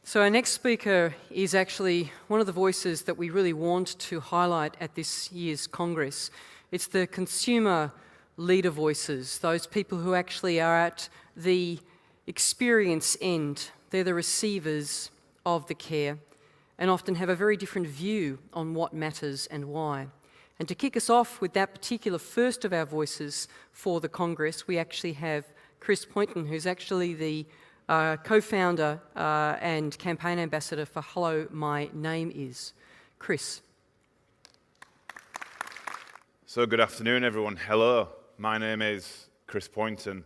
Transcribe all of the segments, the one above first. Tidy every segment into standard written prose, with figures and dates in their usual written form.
So our next speaker is actually one of the voices that we really want to highlight at this year's Congress. It's the consumer leader voices, those people who actually are at the experience end. They're the receivers of the care and often have a very different view on what matters and why. And to kick us off with that particular first of our voices for the Congress, we actually have Chris Pointon, who's actually the co-founder and campaign ambassador for hellomynameis. Chris. So good afternoon, everyone. Hello, my name is Chris Pointon.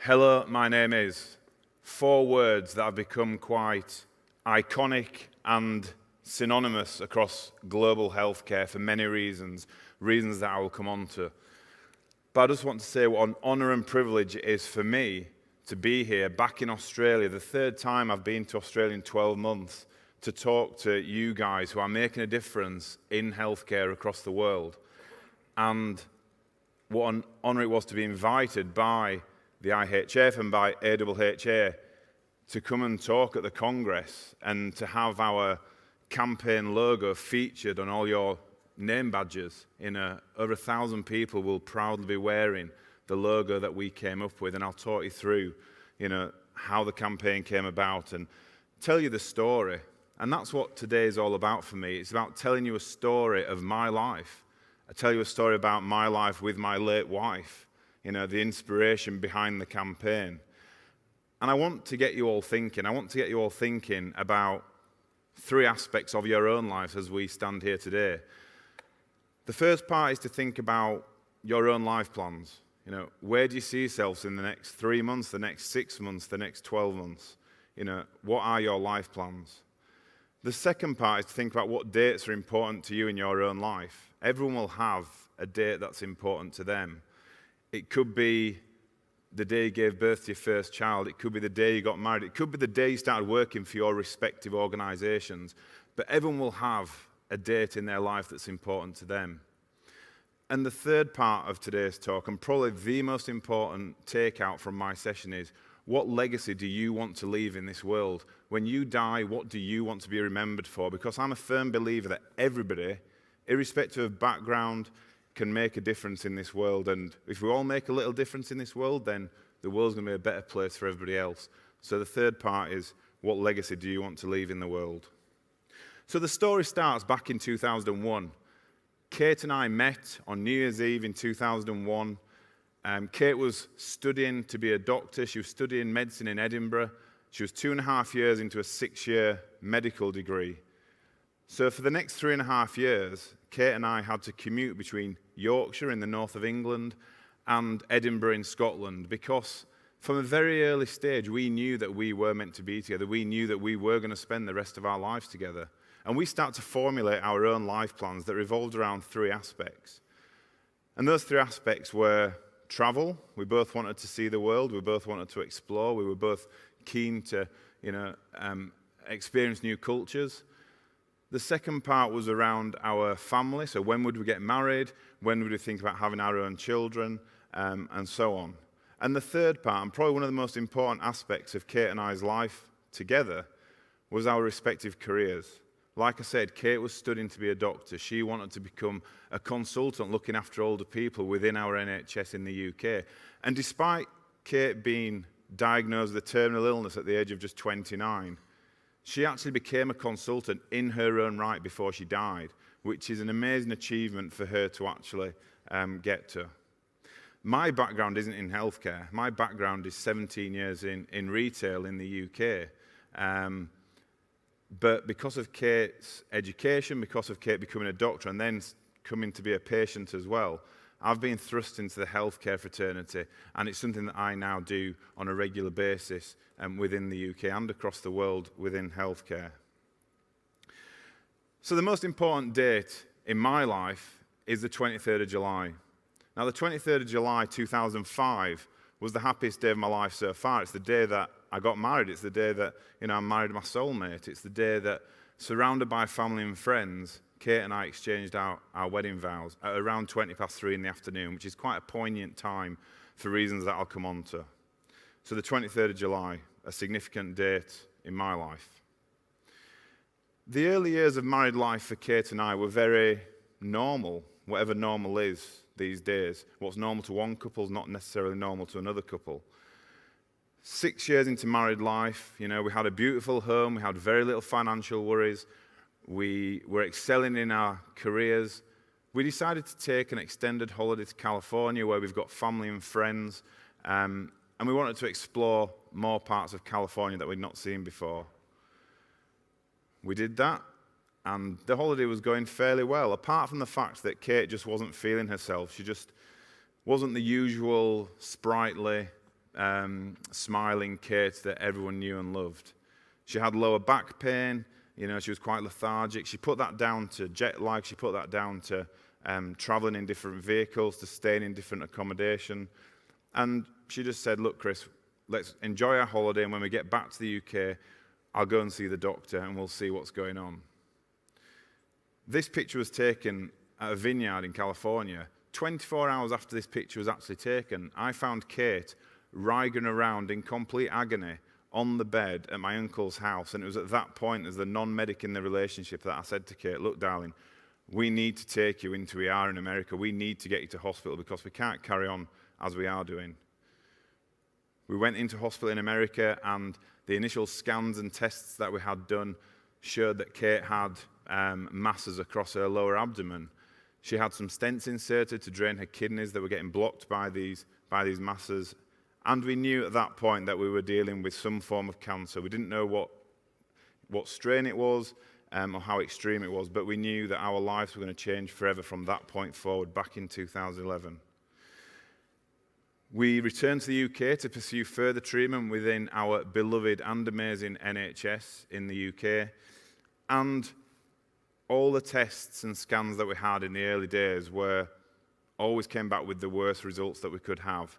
Hellomynameis. 4 words that have become quite iconic and synonymous across global healthcare for many reasons that I will come on to. But I just want to say what an honour and privilege it is for me to be here back in Australia, the 3rd time I've been to Australia in 12 months, to talk to you guys who are making a difference in healthcare across the world. And what an honour it was to be invited by the IHF and by AWHA to come and talk at the Congress and to have our campaign logo featured on all your name badges. Over 1,000 people will proudly be wearing the logo that we came up with, and I'll talk you through, how the campaign came about and tell you the story. And that's what today is all about for me. It's about telling you a story of my life. I tell you a story about my life with my late wife, the inspiration behind the campaign. And I want to get you all thinking. I want to get you all thinking about 3 aspects of your own lives as we stand here today. The first part is to think about your own life plans. Where do you see yourselves in the next 3 months, the next 6 months, the next 12 months? What are your life plans? The second part is to think about what dates are important to you in your own life. Everyone will have a date that's important to them. It could be the day you gave birth to your first child. It could be the day you got married. It could be the day you started working for your respective organisations. But everyone will have a date in their life that's important to them. And the third part of today's talk, and probably the most important takeout from my session, is what legacy do you want to leave in this world? When you die, what do you want to be remembered for? Because I'm a firm believer that everybody, irrespective of background, can make a difference in this world. And if we all make a little difference in this world, then the world's going to be a better place for everybody else. So the third part is, what legacy do you want to leave in the world? So the story starts back in 2001. Kate and I met on New Year's Eve in 2001. Kate was studying to be a doctor. She was studying medicine in Edinburgh. She was 2.5 years into a 6-year medical degree. So for the next 3.5 years, Kate and I had to commute between Yorkshire in the north of England and Edinburgh in Scotland, because from a very early stage, we knew that we were meant to be together. We knew that we were going to spend the rest of our lives together. And we started to formulate our own life plans that revolved around 3 aspects. And those 3 aspects were travel. We both wanted to see the world. We both wanted to explore. We were both keen to, experience new cultures. The second part was around our family. So when would we get married? When would we think about having our own children? And so on. And the third part, and probably one of the most important aspects of Kate and I's life together, was our respective careers. Like I said, Kate was studying to be a doctor. She wanted to become a consultant looking after older people within our NHS in the UK. And despite Kate being diagnosed with a terminal illness at the age of just 29, she actually became a consultant in her own right before she died, which is an amazing achievement for her to actually get to. My background isn't in healthcare. My background is 17 years in retail in the UK. But because of Kate's education, because of Kate becoming a doctor and then coming to be a patient as well, I've been thrust into the healthcare fraternity, and it's something that I now do on a regular basis within the UK and across the world within healthcare. So the most important date in my life is the 23rd of July. Now, the 23rd of July 2005 was the happiest day of my life so far. It's the day that I got married. It's the day that I married my soulmate. It's the day that, surrounded by family and friends, Kate and I exchanged our wedding vows at around 3:20 in the afternoon, which is quite a poignant time for reasons that I'll come on to. So the 23rd of July, a significant date in my life. The early years of married life for Kate and I were very normal, whatever normal is these days. What's normal to one couple is not necessarily normal to another couple. 6 years into married life, we had a beautiful home, we had very little financial worries, we were excelling in our careers. We decided to take an extended holiday to California where we've got family and friends, and we wanted to explore more parts of California that we'd not seen before. We did that, and the holiday was going fairly well, apart from the fact that Kate just wasn't feeling herself. She just wasn't the usual sprightly, smiling Kate that everyone knew and loved. She had lower back pain, she was quite lethargic. She put that down to jet lag, she put that down to travelling in different vehicles, to staying in different accommodation. And she just said, look, Chris, let's enjoy our holiday, and when we get back to the UK, I'll go and see the doctor and we'll see what's going on. This picture was taken at a vineyard in California. 24 hours after this picture was actually taken, I found Kate writhing around in complete agony on the bed at my uncle's house. And it was at that point, as the non-medic in the relationship, that I said to Kate, look, darling, we need to take you into ER in America. We need to get you to hospital because we can't carry on as we are doing. We went into hospital in America, and the initial scans and tests that we had done showed that Kate had masses across her lower abdomen. She had some stents inserted to drain her kidneys that were getting blocked by these masses. And we knew at that point that we were dealing with some form of cancer. We didn't know what strain it was or how extreme it was, but we knew that our lives were going to change forever from that point forward, back in 2011. We returned to the UK to pursue further treatment within our beloved and amazing NHS in the UK. And all the tests and scans that we had in the early days always came back with the worst results that we could have.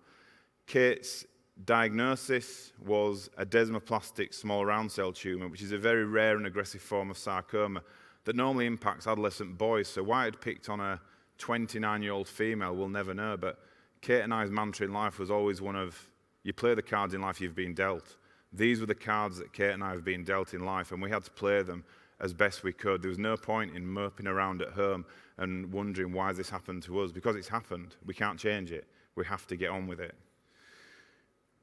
Kate's diagnosis was a desmoplastic small round cell tumour, which is a very rare and aggressive form of sarcoma that normally impacts adolescent boys. So why it picked on a 29-year-old female, we'll never know. But Kate and I's mantra in life was always one of, you play the cards in life you've been dealt. These were the cards that Kate and I have been dealt in life, and we had to play them as best we could. There was no point in moping around at home and wondering why this happened to us, because it's happened. We can't change it. We have to get on with it.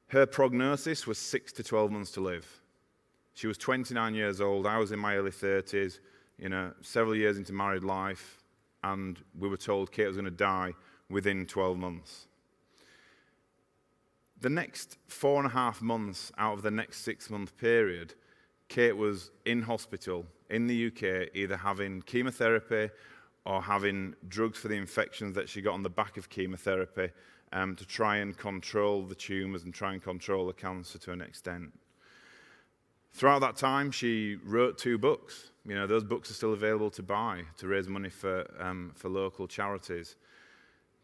Her prognosis was 6 to 12 months to live. She was 29 years old. I was in my early 30s, several years into married life, and we were told Kate was going to die within 12 months. The next 4.5 months out of the next 6-month period, Kate was in hospital in the UK, either having chemotherapy or having drugs for the infections that she got on the back of chemotherapy to try and control the tumours and try and control the cancer to an extent. Throughout that time, she wrote 2 books. Those books are still available to buy to raise money for local charities,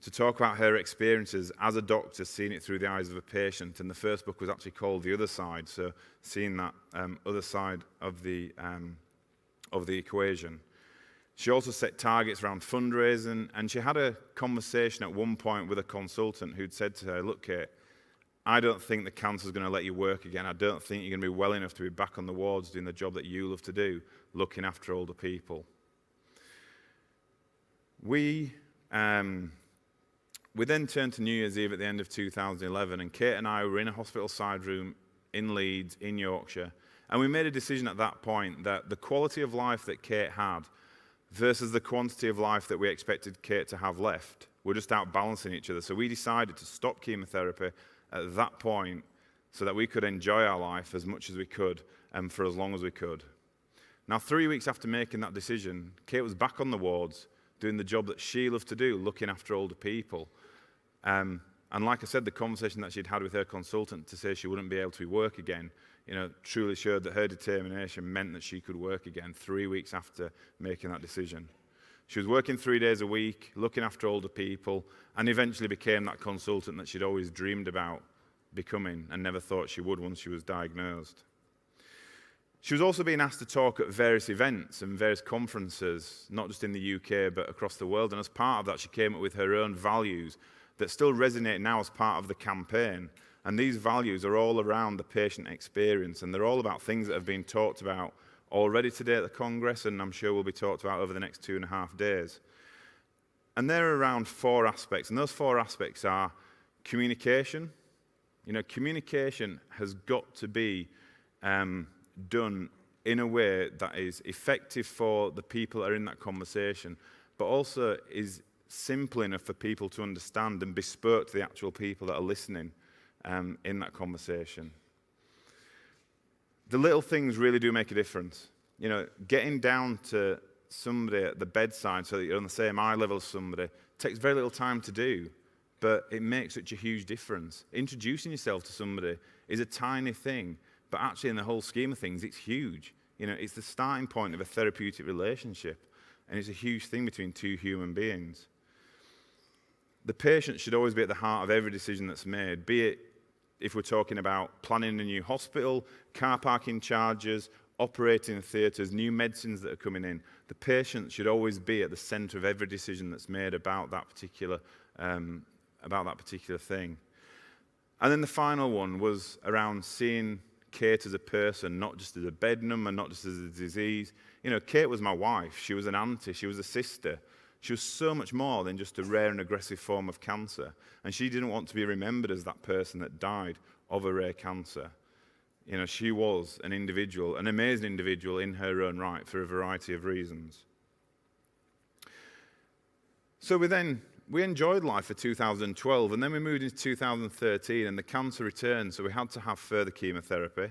to talk about her experiences as a doctor, seeing it through the eyes of a patient. And the first book was actually called The Other Side, so seeing that other side of the equation. She also set targets around fundraising, and she had a conversation at one point with a consultant who'd said to her, look, Kate, I don't think the cancer's going to let you work again. I don't think you're going to be well enough to be back on the wards doing the job that you love to do, looking after older people. We then turned to New Year's Eve at the end of 2011, and Kate and I were in a hospital side room in Leeds, in Yorkshire, and we made a decision at that point that the quality of life that Kate had versus the quantity of life that we expected Kate to have left were just outbalancing each other. So we decided to stop chemotherapy at that point so that we could enjoy our life as much as we could and for as long as we could. Now, 3 weeks after making that decision, Kate was back on the wards doing the job that she loved to do, looking after older people. And like I said, the conversation that she'd had with her consultant to say she wouldn't be able to work again, truly showed that her determination meant that she could work again 3 weeks after making that decision. She was working 3 days a week, looking after older people, and eventually became that consultant that she'd always dreamed about becoming and never thought she would once she was diagnosed. She was also being asked to talk at various events and various conferences, not just in the UK, but across the world. And as part of that, she came up with her own values that still resonate now as part of the campaign. And these values are all around the patient experience, and they're all about things that have been talked about already today at the Congress, and I'm sure will be talked about over the next 2.5 days. And there are around 4 aspects, and those 4 aspects are communication. You know, communication has got to be done in a way that is effective for the people that are in that conversation, but also is simple enough for people to understand and bespoke to the actual people that are listening in that conversation. The little things really do make a difference. You know, getting down to somebody at the bedside so that you're on the same eye level as somebody takes very little time to do, but it makes such a huge difference. Introducing yourself to somebody is a tiny thing, but actually in the whole scheme of things, it's huge. You know, it's the starting point of a therapeutic relationship, and it's a huge thing between 2 human beings. The patient should always be at the heart of every decision that's made, be it if we're talking about planning a new hospital, car parking charges, operating theatres, new medicines that are coming in. The patient should always be at the centre of every decision that's made about that particular thing. And then the final one was around seeing Kate as a person, not just as a bed number, not just as a disease. You know, Kate was my wife. She was an auntie. She was a sister. She was so much more than just a rare and aggressive form of cancer. And she didn't want to be remembered as that person that died of a rare cancer. You know, she was an individual, an amazing individual in her own right for a variety of reasons. So we enjoyed life for 2012, and then we moved into 2013, and the cancer returned, so we had to have further chemotherapy.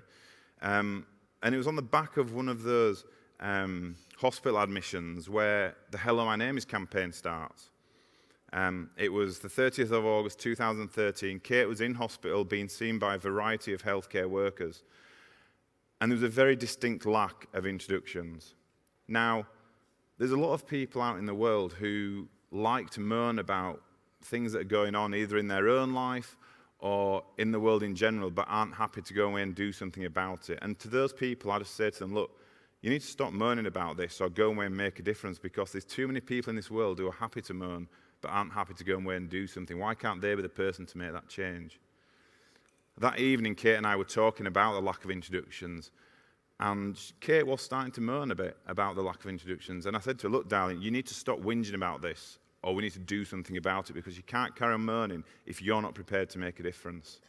And it was on the back of one of those hospital admissions where the hellomynameis campaign starts. It was the 30th of August 2013. Kate was in hospital being seen by a variety of healthcare workers, and there was a very distinct lack of introductions. Now, there's a lot of people out in the world who like to moan about things that are going on either in their own life or in the world in general, but aren't happy to go away and do something about it. And to those people, I just say to them, look, you need to stop moaning about this or go away and make a difference, because there's too many people in this world who are happy to moan but aren't happy to go away and do something. Why can't they be the person to make that change? That evening, Kate and I were talking about the lack of introductions, and Kate was starting to moan a bit about the lack of introductions. And I said to her, look, darling, you need to stop whinging about this, or we need to do something about it, because you can't carry on moaning if you're not prepared to make a difference.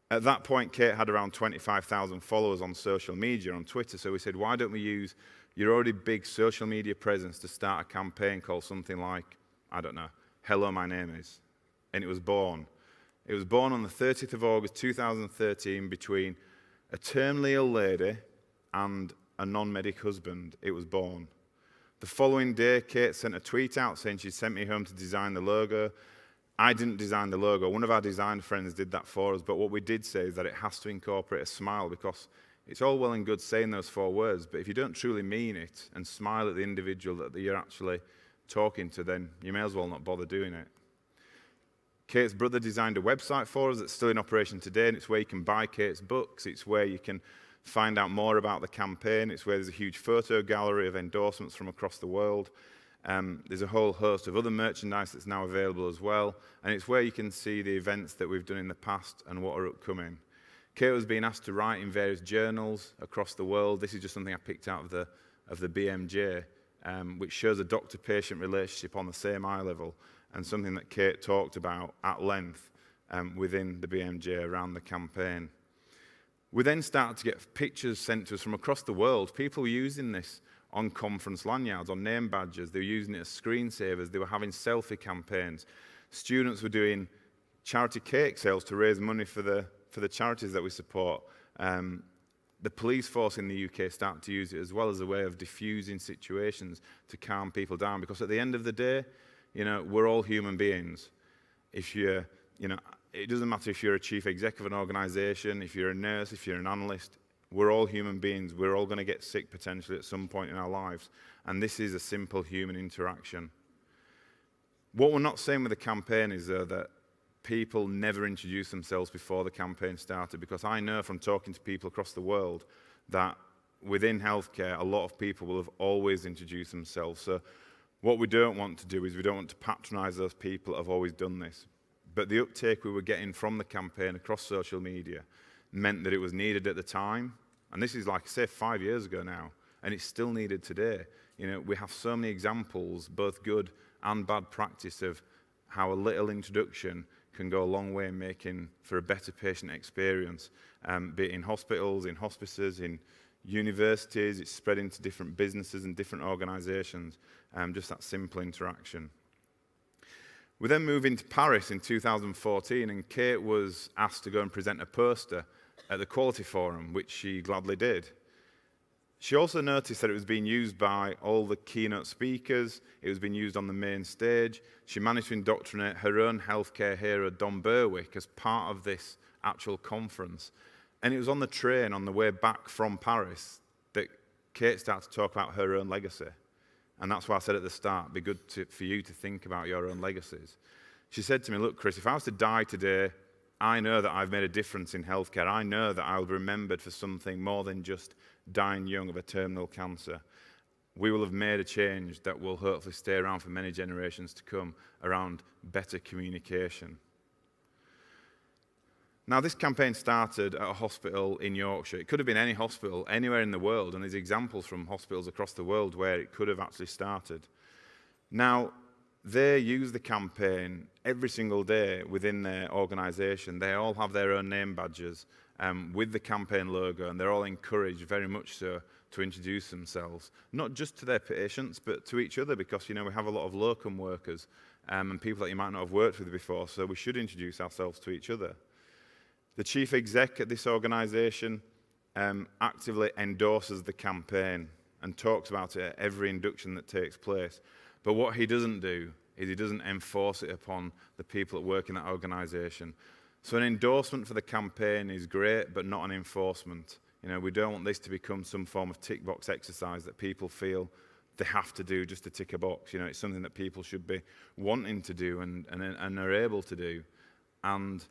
At that point, Kate had around 25,000 followers on social media, on Twitter, so we said, why don't we use your already big social media presence to start a campaign called something like, I don't know, hellomynameis. And it was born. It was born on the 30th of August 2013 between a terminally ill lady and a non-medic husband. It was born. The following day, Kate sent a tweet out saying she'd sent me home to design the logo. I didn't design the logo. One of our design friends did that for us, but what we did say is that it has to incorporate a smile, because it's all well and good saying those 4 words, but if you don't truly mean it and smile at the individual that you're actually talking to, then you may as well not bother doing it. Kate's brother designed a website for us that's still in operation today, and it's where you can buy Kate's books. It's where you can find out more about the campaign. It's where there's a huge photo gallery of endorsements from across the world. There's a whole host of other merchandise that's now available as well, and it's where you can see the events that we've done in the past and what are upcoming. Kate was being asked to write in various journals across the world. This is just something I picked out of the BMJ, which shows a doctor-patient relationship on the same eye level, and something that Kate talked about at length within the BMJ around the campaign. We then started to get pictures sent to us from across the world. People were using this on conference lanyards, on name badges. They were using it as screensavers. They were having selfie campaigns. Students were doing charity cake sales to raise money for the charities that we support. The police force in the UK started to use it as well as a way of diffusing situations to calm people down, because at the end of the day, you know, we're all human beings. If you're, you know, it doesn't matter if you're a chief exec of an organization, if you're a nurse, if you're an analyst, we're all human beings. We're all going to get sick potentially at some point in our lives. And this is a simple human interaction. What we're not saying with the campaign is, though, that people never introduce themselves before the campaign started, because I know from talking to people across the world that within healthcare, a lot of people will have always introduced themselves. So what we don't want to do is we don't want to patronize those people that have always done this. But the uptake we were getting from the campaign across social media meant that it was needed at the time, And this is, like I say, 5 years ago now, and it's still needed today. We have so many examples, both good and bad practice, of how a little introduction can go a long way in making for a better patient experience, be it in hospitals, in hospices, in universities. It's spread into different businesses and different organisations, just that simple interaction. We then moved into Paris in 2014, and Kate was asked to go and present a poster at the Quality Forum, which she gladly did. She also noticed that it was being used by all the keynote speakers. It was being used on the main stage. She managed to indoctrinate her own healthcare hero, Don Berwick, as part of this actual conference. And it was on the train on the way back from Paris that Kate started to talk about her own legacy. And that's why I said at the start, it'd be good for you to think about your own legacies. She said to me, look, Chris, if I was to die today, I know that I've made a difference in healthcare. I know that I'll be remembered for something more than just dying young of a terminal cancer. We will have made a change that will hopefully stay around for many generations to come around better communication. Now, this campaign started at a hospital in Yorkshire. It could have been any hospital anywhere in the world, and there's examples from hospitals across the world where it could have actually started. Now, they use the campaign every single day within their organisation. They all have their own name badges with the campaign logo, and they're all encouraged very much so to introduce themselves, not just to their patients, but to each other, because, we have a lot of locum workers and people that you might not have worked with before, so we should introduce ourselves to each other. The chief exec at this organisation actively endorses the campaign and talks about it at every induction that takes place. But what he doesn't do is he doesn't enforce it upon the people that work in that organisation. So an endorsement for the campaign is great, but not an enforcement. We don't want this to become some form of tick box exercise that people feel they have to do just to tick a box. It's something that people should be wanting to do and are able to do. And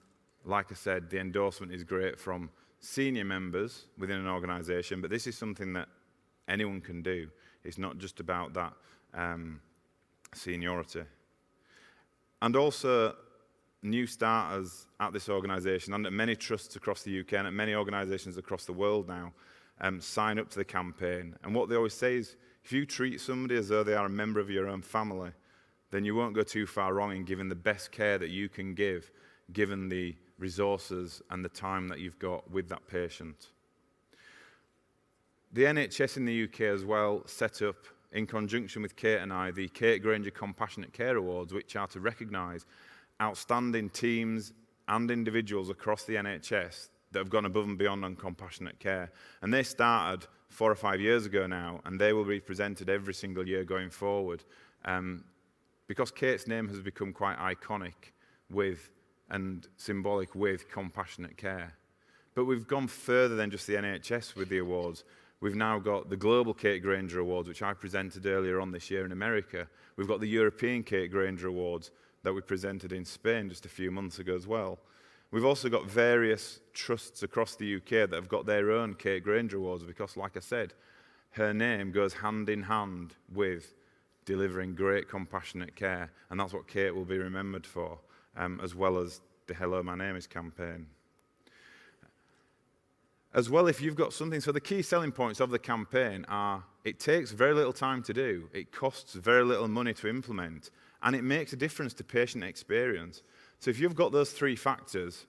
like I said, the endorsement is great from senior members within an organisation, but this is something that anyone can do. It's not just about that seniority. And also, new starters at this organisation and at many trusts across the UK and at many organisations across the world now sign up to the campaign. And what they always say is, if you treat somebody as though they are a member of your own family, then you won't go too far wrong in giving the best care that you can give, given the resources and the time that you've got with that patient. The NHS in the UK as well set up, in conjunction with Kate and I, the Kate Granger Compassionate Care Awards, which are to recognise outstanding teams and individuals across the NHS that have gone above and beyond on compassionate care. And they started 4 or 5 years ago now, and they will be presented every single year going forward, because Kate's name has become quite iconic with and symbolic with compassionate care. But we've gone further than just the NHS with the awards. We've now got the Global Kate Granger Awards, which I presented earlier on this year in America. We've got the European Kate Granger Awards that we presented in Spain just a few months ago as well. We've also got various trusts across the UK that have got their own Kate Granger Awards because, like I said, her name goes hand in hand with delivering great compassionate care, and that's what Kate will be remembered for, as well as the hellomynameis campaign. As well, if you've got something, so the key selling points of the campaign are, it takes very little time to do, it costs very little money to implement, and it makes a difference to patient experience. So if you've got those 3 factors,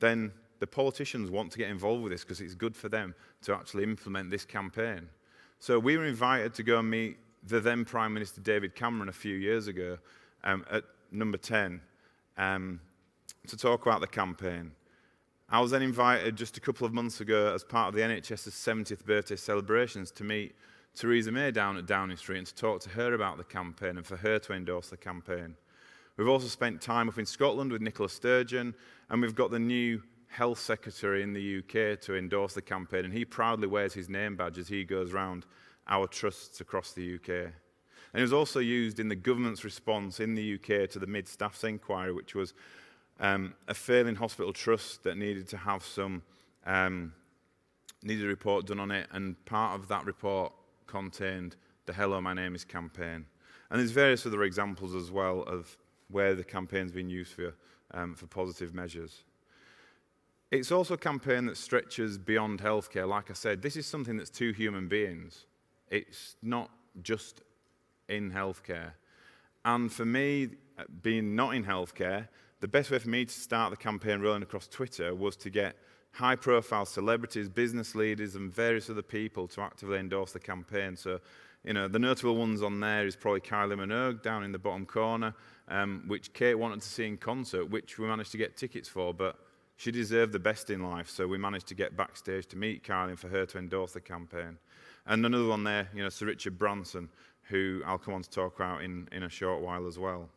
then the politicians want to get involved with this because it's good for them to actually implement this campaign. So we were invited to go and meet the then Prime Minister David Cameron a few years ago at number 10 to talk about the campaign. I was then invited just a couple of months ago as part of the NHS's 70th birthday celebrations to meet Theresa May down at Downing Street and to talk to her about the campaign and for her to endorse the campaign. We've also spent time up in Scotland with Nicola Sturgeon, and we've got the new Health Secretary in the UK to endorse the campaign, and he proudly wears his name badge as he goes round our trusts across the UK. And it was also used in the government's response in the UK to the mid-staffs inquiry, which was a failing hospital trust that needed to have needed a report done on it, and part of that report contained the hellomynameis campaign. And there's various other examples as well of where the campaign's been used for positive measures. It's also a campaign that stretches beyond healthcare. Like I said, this is something that's to human beings. It's not just in healthcare. And for me, being not in healthcare, the best way for me to start the campaign rolling across Twitter was to get high-profile celebrities, business leaders, and various other people to actively endorse the campaign. So, the notable ones on there is probably Kylie Minogue down in the bottom corner, which Kate wanted to see in concert, which we managed to get tickets for, but she deserved the best in life, so we managed to get backstage to meet Kylie and for her to endorse the campaign. And another one there, Sir Richard Branson, who I'll come on to talk about in a short while as well.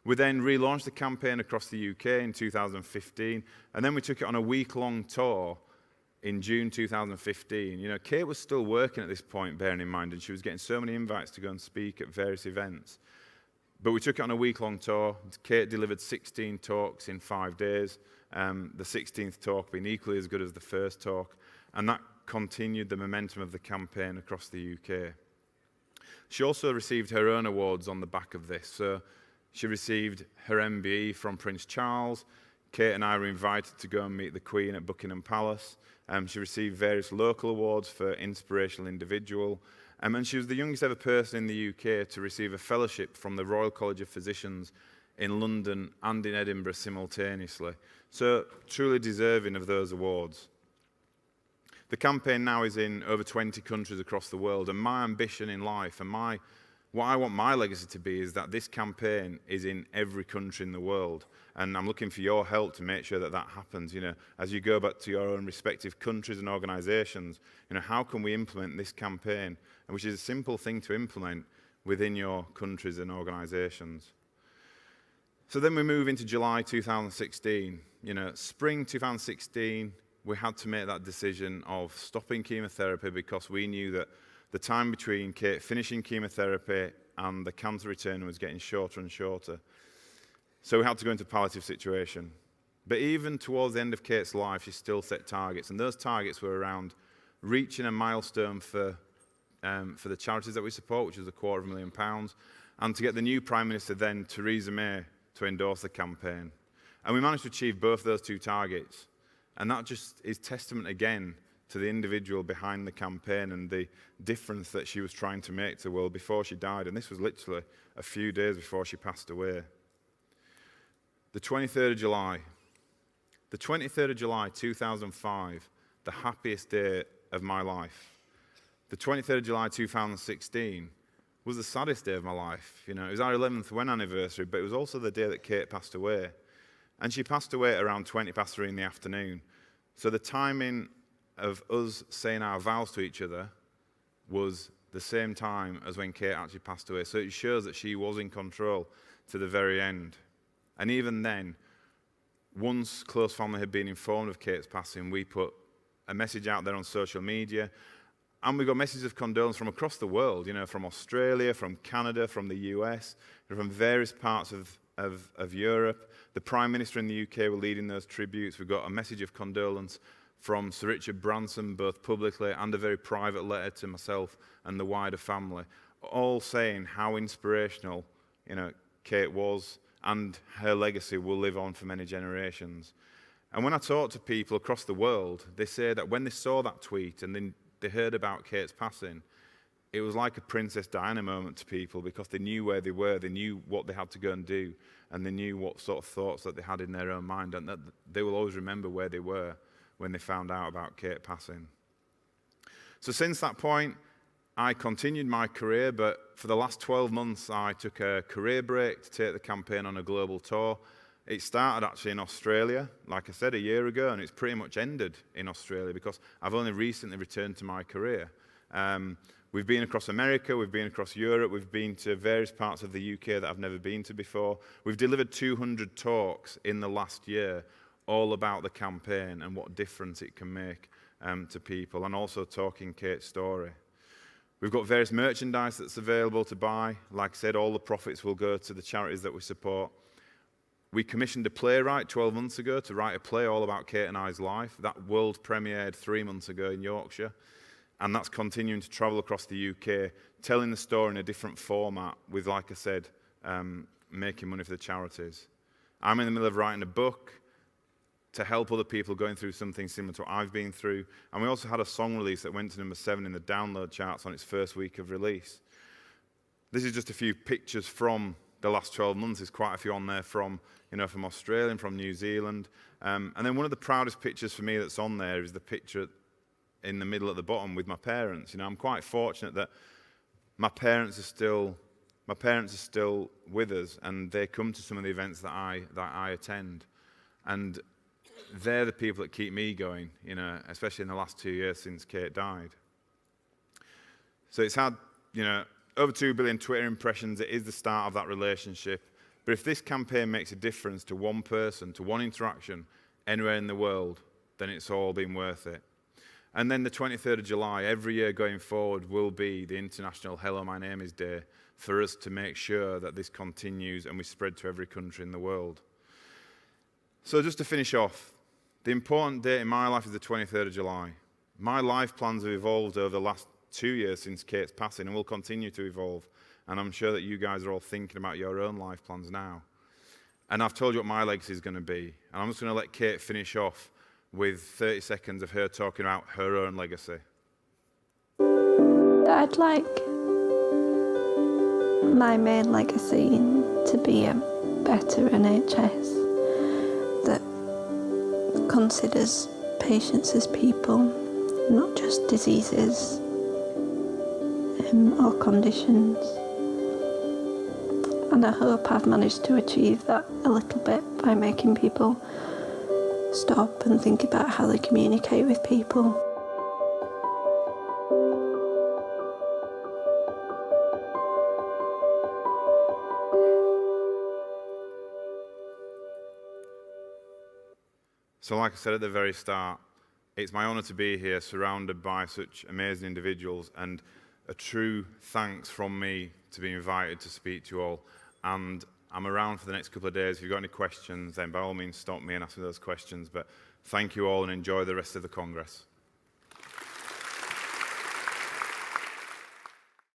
We then relaunched the campaign across the UK in 2015, and then we took it on a week-long tour in June 2015. Kate was still working at this point, bearing in mind, and she was getting so many invites to go and speak at various events. But we took it on a week-long tour. Kate delivered 16 talks in 5 days, the 16th talk being equally as good as the first talk, and that continued the momentum of the campaign across the UK. She also received her own awards on the back of this. So she received her MBE from Prince Charles. Kate and I were invited to go and meet the Queen at Buckingham Palace. She received various local awards for inspirational individual. And she was the youngest ever person in the UK to receive a fellowship from the Royal College of Physicians in London and in Edinburgh simultaneously. So truly deserving of those awards. The campaign now is in over 20 countries across the world, and my ambition in life and what I want my legacy to be is that this campaign is in every country in the world, and I'm looking for your help to make sure that that happens. As you go back to your own respective countries and organisations, how can we implement this campaign, which is a simple thing to implement within your countries and organisations. So then we move into July 2016. Spring 2016, we had to make that decision of stopping chemotherapy because we knew that the time between Kate finishing chemotherapy and the cancer return was getting shorter and shorter. So we had to go into a palliative situation. But even towards the end of Kate's life, she still set targets, and those targets were around reaching a milestone for the charities that we support, which was £250,000, and to get the new Prime Minister then, Theresa May, to endorse the campaign. And we managed to achieve both those two targets. And that just is testament again to the individual behind the campaign and the difference that she was trying to make to the world before she died. And this was literally a few days before she passed away. The 23rd of July. The 23rd of July 2005, the happiest day of my life. The 23rd of July 2016 was the saddest day of my life. It was our 11th wedding anniversary, but it was also the day that Kate passed away. And she passed away at around 3:20 in the afternoon. So the timing of us saying our vows to each other was the same time as when Kate actually passed away. So it shows that she was in control to the very end. And even then, once close family had been informed of Kate's passing, we put a message out there on social media. And we got messages of condolence from across the world, from Australia, from Canada, from the US, from various parts of Europe. The Prime Minister in the UK were leading those tributes. We got a message of condolence from Sir Richard Branson, both publicly and a very private letter to myself and the wider family, all saying how inspirational, Kate was, and her legacy will live on for many generations. And when I talk to people across the world, they say that when they saw that tweet and then they heard about Kate's passing, it was like a Princess Diana moment to people because they knew where they were, they knew what they had to go and do, and they knew what sort of thoughts that they had in their own mind, and that they will always remember where they were when they found out about Kate passing. So since that point, I continued my career, but for the last 12 months, I took a career break to take the campaign on a global tour. It started actually in Australia, like I said, a year ago, and it's pretty much ended in Australia because I've only recently returned to my career. We've been across America, we've been across Europe, we've been to various parts of the UK that I've never been to before. We've delivered 200 talks in the last year, all about the campaign and what difference it can make to people, and also talking Kate's story. We've got various merchandise that's available to buy. Like I said, all the profits will go to the charities that we support. We commissioned a playwright 12 months ago to write a play all about Kate and I's life. That world premiered 3 months ago in Yorkshire. And that's continuing to travel across the UK, telling the story in a different format with, like I said, making money for the charities. I'm in the middle of writing a book. to help other people going through something similar to what I've been through. And we also had a song release that went to number 7 in the download charts on its first week of release. This is just a few pictures from the last 12 months. There's quite a few on there from Australia and from New Zealand. And then one of the proudest pictures for me that's on there is the picture in the middle at the bottom with my parents. I'm quite fortunate that my parents are still with us, and they come to some of the events that I attend. And they're the people that keep me going, especially in the last 2 years since Kate died. So it's had, over 2 billion Twitter impressions. It is the start of that relationship. But if this campaign makes a difference to one person, to one interaction, anywhere in the world, then it's all been worth it. And then the 23rd of July, every year going forward, will be the International hellomynameis Day for us to make sure that this continues and we spread to every country in the world. So just to finish off, the important date in my life is the 23rd of July. My life plans have evolved over the last 2 years since Kate's passing and will continue to evolve. And I'm sure that you guys are all thinking about your own life plans now. And I've told you what my legacy is going to be. And I'm just going to let Kate finish off with 30 seconds of her talking about her own legacy. I'd like my main legacy to be a better NHS that considers patients as people, not just diseases or conditions. And I hope I've managed to achieve that a little bit by making people stop and think about how they communicate with people. So like I said at the very start, it's my honour to be here surrounded by such amazing individuals, and a true thanks from me to be invited to speak to you all. And I'm around for the next couple of days. If you've got any questions, then by all means stop me and ask me those questions. But thank you all and enjoy the rest of the Congress.